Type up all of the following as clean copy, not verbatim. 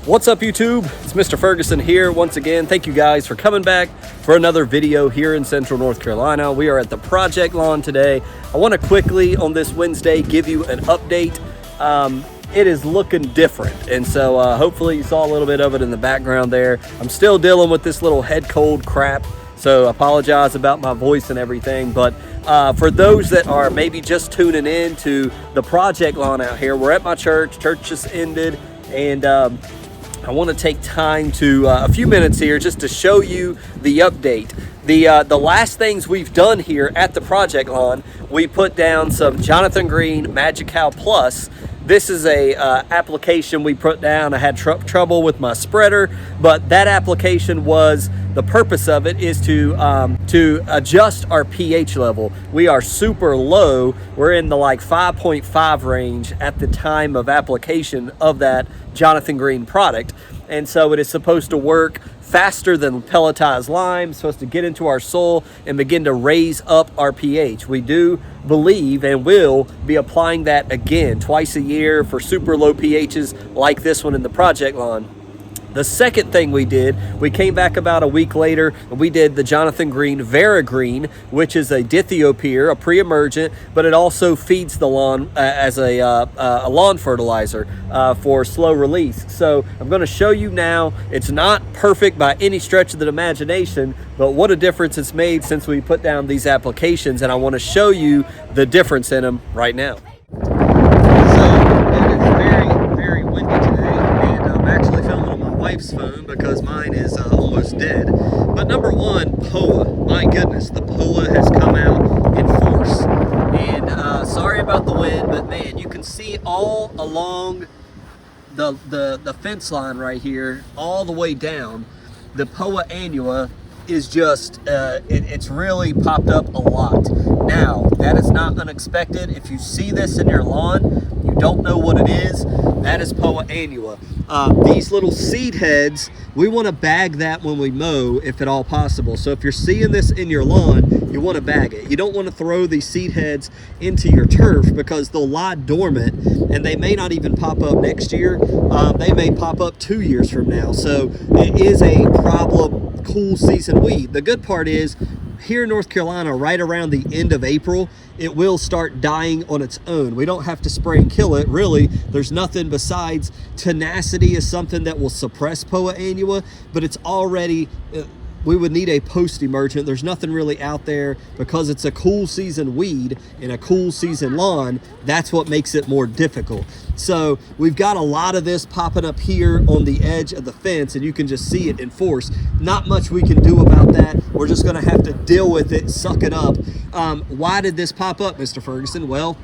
What's up, YouTube? It's Mr. Ferguson here once again. Thank you guys for coming back for another video here in Central North Carolina. We are at the project lawn today. I want to quickly on this Wednesday give you an update. It is looking different, and so hopefully you saw a little bit of it in the background there. I'm still dealing with this little head cold crap, so I apologize about my voice and everything, but for those that are maybe just tuning in to the project lawn out here, we're at my church. Church just ended, and I want to take time to a few minutes here just to show you the update. The last things we've done here at the project lawn, we put down some Jonathan Green Magi-Cal Plus. This is a application we put down. I had trouble with my spreader, but that application was, the purpose of it is to adjust our pH level. We are super low. We're in the like 5.5 range at the time of application of that Jonathan Green product. And so it is supposed to work faster than pelletized lime, supposed to get into our soil and begin to raise up our pH. We do believe and will be applying that again twice a year for super low pHs like this one in the project lawn. The second thing we did, we came back about a week later and we did the Jonathan Green Vera-Green, which is a dithiopyr, a pre-emergent, but it also feeds the lawn as a lawn fertilizer for slow release. So I'm going to show you now. It's not perfect by any stretch of the imagination, but what a difference it's made since we put down these applications, and I want to show you the difference in them right now. Wife's phone because mine is almost dead. But number one, POA. My goodness, the POA has come out in force. And sorry about the wind, but man, you can see all along the fence line right here, all the way down, the POA annua is just, it's really popped up a lot. Now, that is not unexpected. If you see this in your lawn, you don't know what it is, that is POA annua. These little seed heads, we want to bag that when we mow if at all possible. So if you're seeing this in your lawn, you want to bag it. You don't want to throw these seed heads into your turf because they'll lie dormant and they may not even pop up next year. They may pop up 2 years from now. So it is a problem cool season weed. The good part is here in North Carolina, right around the end of April, it will start dying on its own. We don't have to spray and kill it. Really, there's nothing besides tenacity is something that will suppress POA annua, but it's already, we would need a post-emergent. There's nothing really out there because it's a cool season weed in a cool season lawn. That's what makes it more difficult. So we've got a lot of this popping up here on the edge of the fence, and you can just see it in force. Not much we can do about that. We're just gonna have to deal with it, suck it up. Why did this pop up, Mr. Ferguson? Well,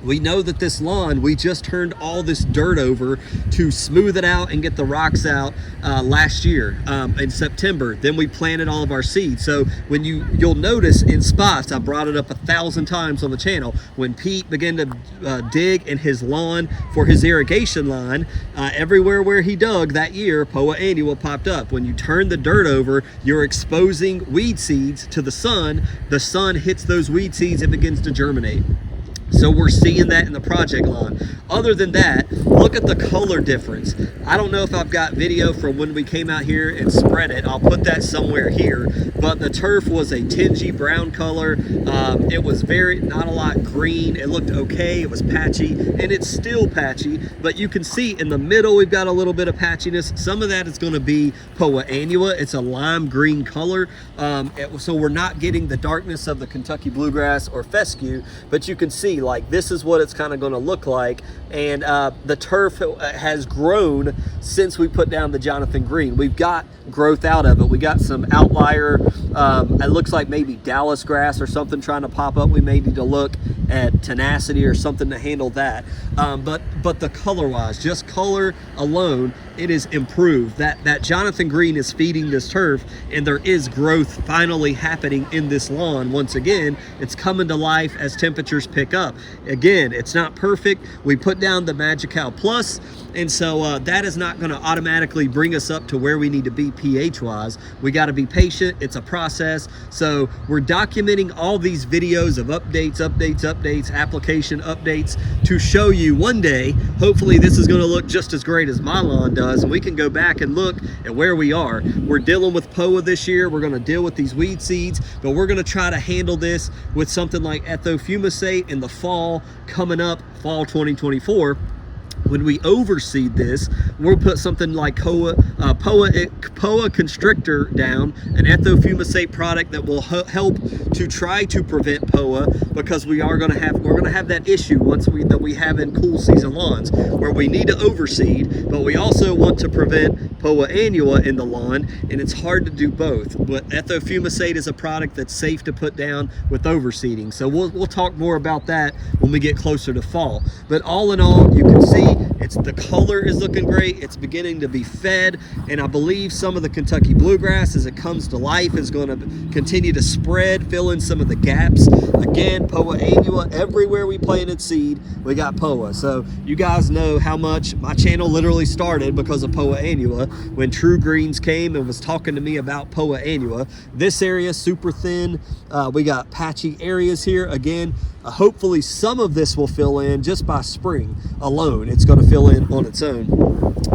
we know that this lawn, we just turned all this dirt over to smooth it out and get the rocks out last year in September. Then we planted all of our seeds. So when you'll notice in spots, I brought it up 1,000 times on the channel, when Pete began to dig in his lawn for his irrigation line, everywhere where he dug that year, POA annua popped up. When you turn the dirt over, you're exposing weed seeds to the sun. The sun hits those weed seeds, it begins to germinate. So we're seeing that in the project lawn. Other than that, look at the color difference. I don't know if I've got video from when we came out here and spread it. I'll put that somewhere here. But the turf was a tingy brown color. It was not a lot green. It looked okay. It was patchy, and it's still patchy. But you can see in the middle, we've got a little bit of patchiness. Some of that is going to be POA annua. It's a lime green color. So we're not getting the darkness of the Kentucky bluegrass or fescue, but you can see like this is what it's kind of going to look like. And the turf has grown since we put down the Jonathan Green. We've got growth out of it. We got some outlier, it looks like maybe Dallas grass or something trying to pop up. We may need to look at tenacity or something to handle that. But the color wise, just color alone, it is improved. That Jonathan Green is feeding this turf, and there is growth finally happening in this lawn. Once again, it's coming to life as temperatures pick up. Again, it's not perfect. We put down the Magi-Cal Plus, and so that is not going to automatically bring us up to where we need to be pH wise. We got to be patient. It's a process. So we're documenting all these videos of updates, application updates to show you one day, hopefully this is going to look just as great as my lawn does, and we can go back and look at where we are. We're dealing with POA this year. We're going to deal with these weed seeds, but we're going to try to handle this with something like ethofumicate in the fall coming up, fall 2024. When we overseed this, we'll put something like POA Constrictor down, an ethofumicate product that will help to try to prevent POA, because we're going to have that issue that we have in cool season lawns where we need to overseed, but we also want to prevent POA annua in the lawn, and it's hard to do both. But ethofumicate is a product that's safe to put down with overseeding. So we'll talk more about that when we get closer to fall. But all in all, you can see the color is looking great. It's beginning to be fed, and I believe some of the Kentucky bluegrass, as it comes to life, is going to continue to spread, fill in some of the gaps. Again, POA annua, everywhere we planted seed, we got POA. So you guys know how much my channel literally started because of POA annua when True Greens came and was talking to me about POA annua. This area super thin. We got patchy areas here. Again, hopefully some of this will fill in just by spring alone. It's going to fill in on its own.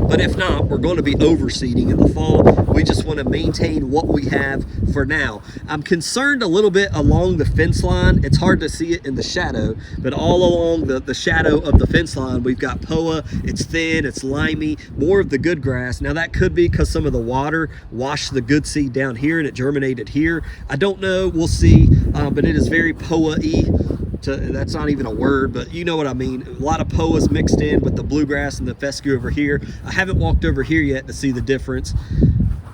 But if not, we're going to be overseeding in the fall. We just want to maintain what we have for now. I'm concerned a little bit along the fence line. It's hard to see it in the shadow, but all along the shadow of the fence line, we've got POA. It's thin, it's limey, more of the good grass. Now that could be because some of the water washed the good seed down here and it germinated here. I don't know, we'll see, but it is very POA-y. That's not even a word, but you know what I mean. A lot of POAs mixed in with the bluegrass and the fescue over here. I haven't walked over here yet to see the difference.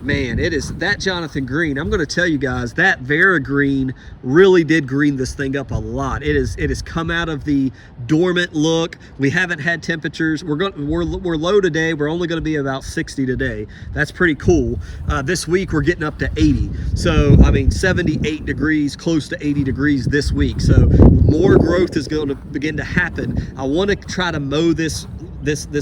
Man, it is that Jonathan Green. I'm going to tell you guys that Vera Green really did green this thing up a lot. It has come out of the dormant look. We haven't had temperatures. We're low today. We're only going to be about 60 today. That's pretty cool. This week we're getting up to 80. So I mean 78 degrees, close to 80 degrees this week. So more growth is going to begin to happen. I want to try to mow this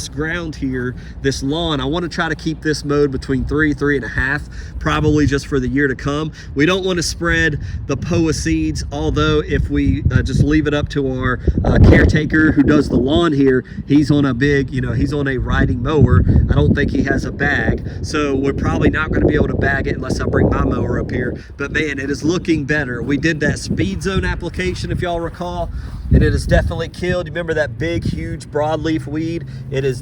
ground here, this lawn. I want to try to keep this mowed between 3.5, probably just for the year to come. We don't want to spread the POA seeds, although if we just leave it up to our caretaker who does the lawn here, he's on a big, he's on a riding mower. I don't think he has a bag, so we're probably not going to be able to bag it unless I bring my mower up here. But man, it is looking better. We did that Speed Zone application, if y'all recall, and it has definitely killed. You remember that big, huge broadleaf weed? It has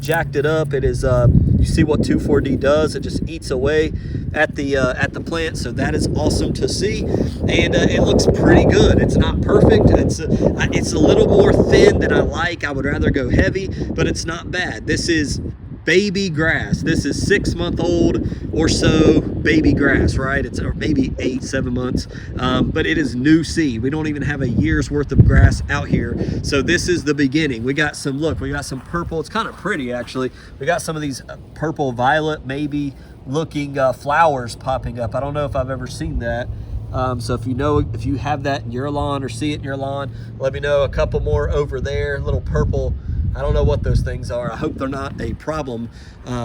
jacked it up. It is, you see what 2,4-D does? It just eats away at the plant. So that is awesome to see, and it looks pretty good. It's not perfect. It's a little more thin than I like. I would rather go heavy, but it's not bad. This is baby grass. This is 6-month-old or so baby grass, right? It's or maybe 8-7 months, but it is new seed. We don't even have a year's worth of grass out here. So this is the beginning. We got some, look, we got some purple. It's kind of pretty actually. We got some of these purple violet maybe looking flowers popping up. I don't know if I've ever seen that. So if you have that in your lawn or see it in your lawn, let me know. A couple more over there, little purple. I don't know what those things are. I hope they're not a problem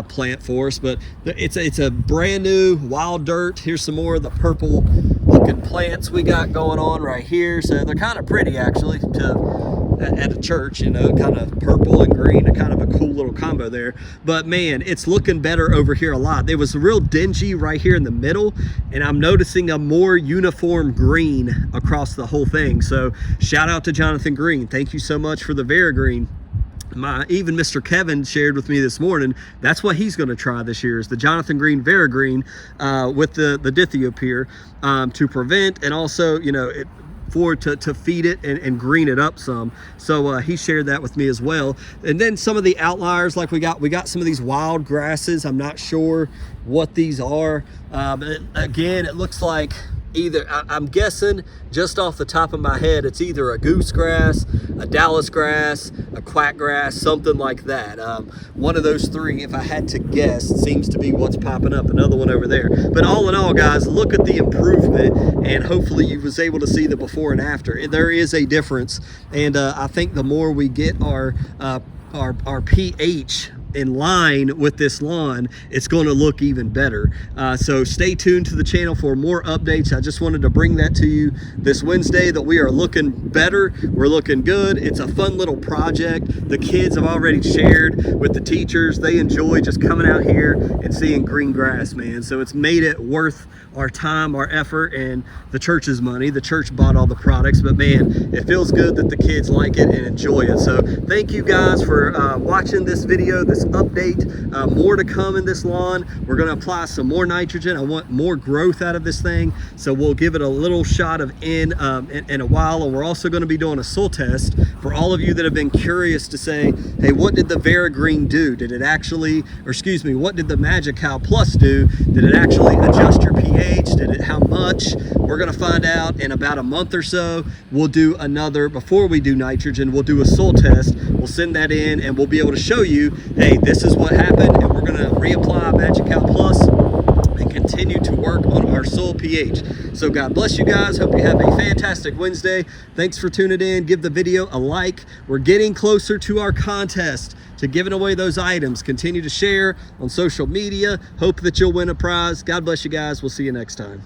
plant for us, but it's a brand new wild dirt. Here's some more of the purple looking plants we got going on right here. So they're kind of pretty actually at a church, kind of purple and green, and kind of a cool little combo there. But man, it's looking better over here a lot. There was real dingy right here in the middle, and I'm noticing a more uniform green across the whole thing. So shout out to Jonathan Green. Thank you so much for the Vera Green. Even Mr. Kevin shared with me this morning, that's what he's going to try this year, is the Jonathan Green Vera Green with the Dithiopyr to prevent, and also to feed it and green it up some. So he shared that with me as well. And then some of the outliers, like we got some of these wild grasses. I'm not sure what these are. Again, it looks like either, I'm guessing just off the top of my head, it's either a goose grass, a Dallas grass, a quack grass, something like that. One of those three, if I had to guess, seems to be what's popping up. Another one over there. But all in all, guys, look at the improvement, and hopefully you was able to see the before and after. There is a difference, and I think the more we get our pH in line with this lawn, it's going to look even better. So stay tuned to the channel for more updates. I just wanted to bring that to you this Wednesday, that we are looking better. We're looking good. It's a fun little project. The kids have already shared with the teachers. They enjoy just coming out here and seeing green grass, man. So it's made it worth our time, our effort, and the church's money. The church bought all the products, but man, it feels good that the kids like it and enjoy it. So thank you guys for watching this video, this update. More to come in this lawn. We're going to apply some more nitrogen. I want more growth out of this thing, so we'll give it a little shot of in a while. And we're also going to be doing a soil test for all of you that have been curious to say, hey, what did the VeraGreen do? Did it actually, or excuse me, what did the Magical Plus do? Did it actually adjust your pH? Did it, how much? We're going to find out in about a month or so. We'll do another, before we do nitrogen, we'll do a soil test. We'll send that in and we'll be able to show you, hey, this is what happened, and we're going to reapply Magical Plus and continue to work on our soil pH. So God bless you guys. Hope you have a fantastic Wednesday. Thanks for tuning in. Give the video a like. We're getting closer to our contest to giving away those items. Continue to share on social media. Hope that you'll win a prize. God bless you guys. We'll see you next time.